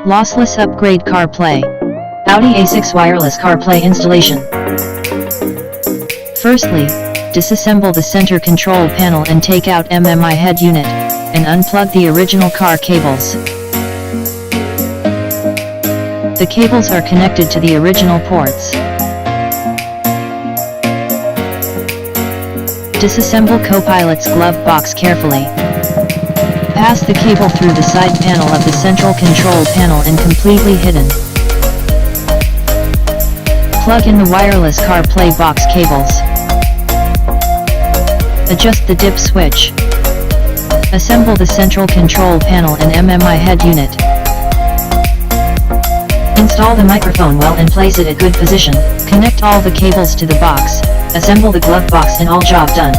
Lossless upgrade CarPlay. Audi A6 wireless CarPlay installation. Firstly, disassemble the center control panel and take out MMI head unit, and unplug the original car cables. The cables are connected to the original ports. Disassemble copilot's glove box carefully. Pass the cable through the side panel of the central control panel and completely hidden. Plug in the wireless CarPlay box cables. Adjust the dip switch. Assemble the central control panel and MMI head unit. Install the microphone well and place it at good position. Connect all the cables to the box. Assemble the glove box and all job done.